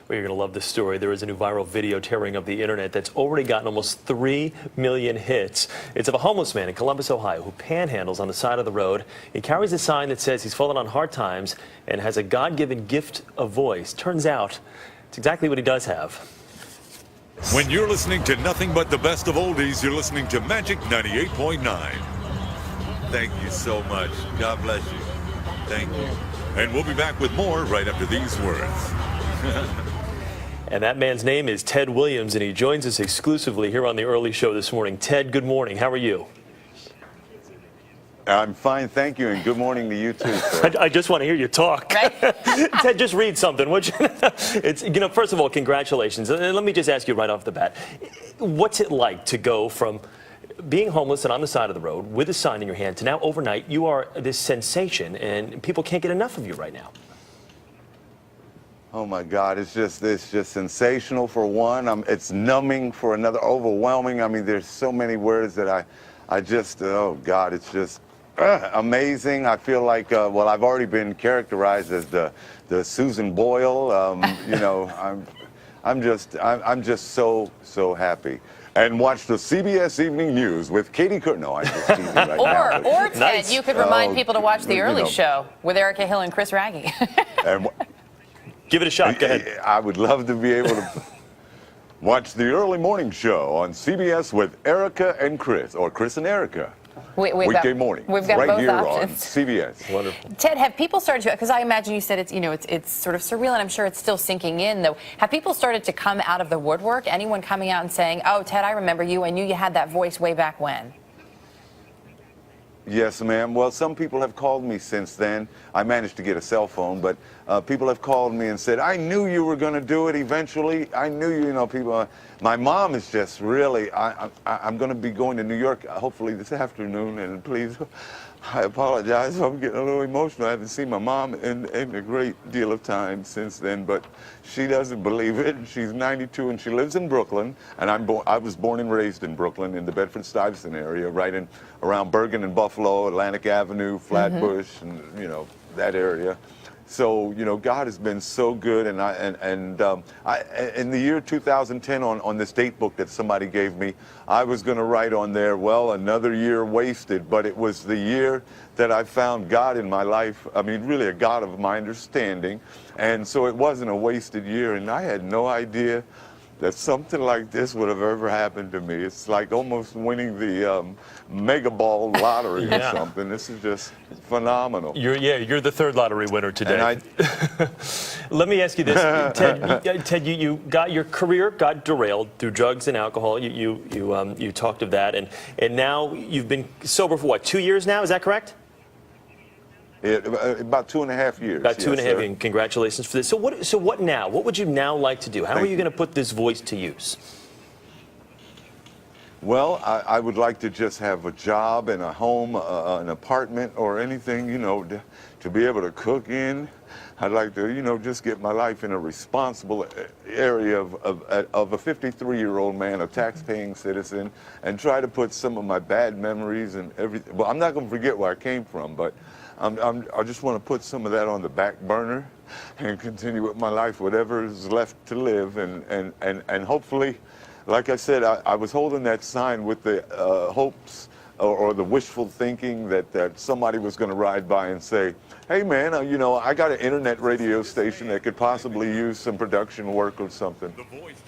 Well, you're going to love this story. There is a new viral video tearing up the internet that's already gotten almost 3 million hits. It's of a homeless man in Columbus, Ohio, who panhandles on the side of the road. He carries a sign that says he's fallen on hard times and has a God-given gift of voice. Turns out it's exactly what he does have. When you're listening to nothing but the best of oldies, you're listening to Magic 98.9. Thank you so much. God bless you. Thank you. And we'll be back with more right after these words. And that man's name is Ted Williams, and he joins us exclusively here on the Early Show this morning. Ted, good morning. How are you? I'm fine, thank you, and good morning to you too, sir. I just want to hear you talk. Right? Ted, just read something, would you? It's, first of all, congratulations. Let me just ask you right off the bat, what's it like to go from being homeless and on the side of the road with a sign in your hand to now overnight you are this sensation and people can't get enough of you right now? Oh my God, it's just sensational for one. It's numbing for another, overwhelming. I mean, there's so many words that I just, oh God, it's just amazing. I feel like, well, I've already been characterized as the Susan Boyle. I'm just so happy. And watch the CBS Evening News with Katie Couric. No, I'm just teasing right now. Or Ted, Nice. you could remind people to watch The Early Show with Erica Hill and Chris Raggi. And Give it a shot. Go ahead. I would love to be able to watch the early morning show on CBS with Erica and Chris, or Chris and Erica. Weekday morning, we've got right both here options. on CBS. Wonderful. Ted, have people started to, because I imagine you said it's sort of surreal, and I'm sure it's still sinking in, though. Have people started to come out of the woodwork? Anyone coming out and saying, oh, Ted, I remember you. I knew you had that voice way back when. Yes, ma'am. Well, some people have called me since then. I managed to get a cell phone, but people have called me and said, I knew you were going to do it eventually. I knew people. My mom is just really, I'm going to be going to New York hopefully this afternoon, and please, I apologize if I'm getting a little emotional. I haven't seen my mom in a great deal of time since then, but she doesn't believe it. She's 92 and she lives in Brooklyn, and I was born and raised in Brooklyn in the Bedford-Stuyvesant area, right around Bergen and Buffalo, Atlantic Avenue, Flatbush, and that area. So God has been so good, and in the year 2010 on this date book that somebody gave me, I was going to write on there, well, another year wasted, but it was the year that I found God in my life. I mean, really a God of my understanding, and so it wasn't a wasted year, and I had no idea that something like this would have ever happened to me. It's like almost winning the Mega Ball lottery or something. This is just phenomenal. You're the third lottery winner today. And Let me ask you this, Ted. You got your career got derailed through drugs and alcohol. You talked of that, and now you've been sober for what, 2 years now? Is that correct? About 2.5 years. About 2.5 years, and congratulations for this. So what now? What would you now like to do? How are you going to put this voice to use? Well, I would like to just have a job and a home, an apartment or anything, to be able to cook in. I'd like to, just get my life in a responsible area of a 53-year-old man, a tax-paying citizen, and try to put some of my bad memories and everything. Well, I'm not going to forget where I came from, but I just want to put some of that on the back burner and continue with my life, whatever is left to live, and hopefully, like I said, I was holding that sign with the hopes or the wishful thinking that somebody was going to ride by and say, hey man, I got an internet radio station that could possibly use some production work or something.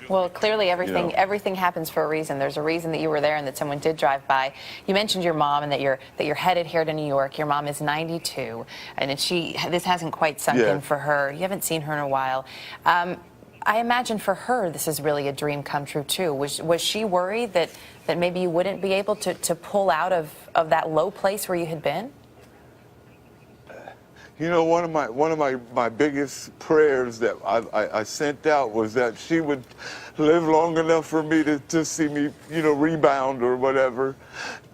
Well, clearly everything happens for a reason. There's a reason that you were there and that someone did drive by. You mentioned your mom and that you're headed here to New York. Your mom is 92, and this hasn't quite sunk in for her. You haven't seen her in a while. I imagine for her this is really a dream come true too. Was she worried that maybe you wouldn't be able to pull out of that low place where you had been? One of my biggest prayers that I sent out was that she would live long enough for me to see me, rebound or whatever.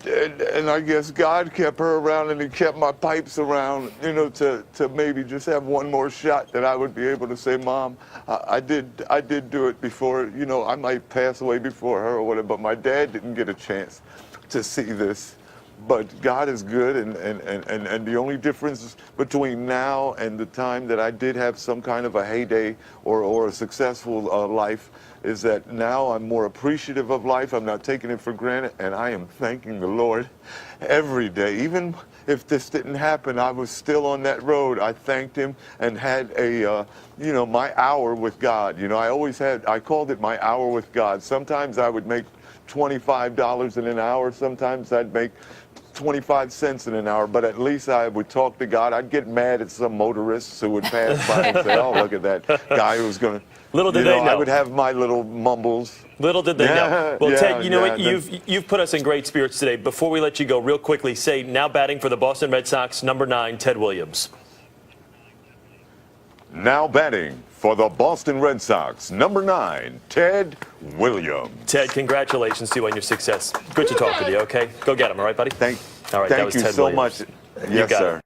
And I guess God kept her around, and He kept my pipes around, to maybe just have one more shot that I would be able to say, Mom, I did do it before. I might pass away before her or whatever, but my dad didn't get a chance to see this. But God is good, and the only difference between now and the time that I did have some kind of a heyday or a successful life is that now I'm more appreciative of life. I'm not taking it for granted, and I am thanking the Lord every day. Even if this didn't happen, I was still on that road. I thanked Him and had a, my hour with God. I called it my hour with God. Sometimes I would make $25 in an hour. Sometimes I'd make 25 cents in an hour, but at least I would talk to God. I'd get mad at some motorists who would pass by and say, oh, look at that guy who's going to, Little did they know. I would have my little mumbles. Little did they know. Well, Yeah, Ted, you know what? yeah, You've put us in great spirits today. Before we let you go, real quickly, say now batting for the Boston Red Sox, number 9, Ted Williams. Now batting for the Boston Red Sox, number 9, Ted Williams. Ted, congratulations to you on your success. Good to talk with you, okay? Go get him, all right, buddy? All right, that Thank was you Ted so Williams. much. Yes, got sir. it.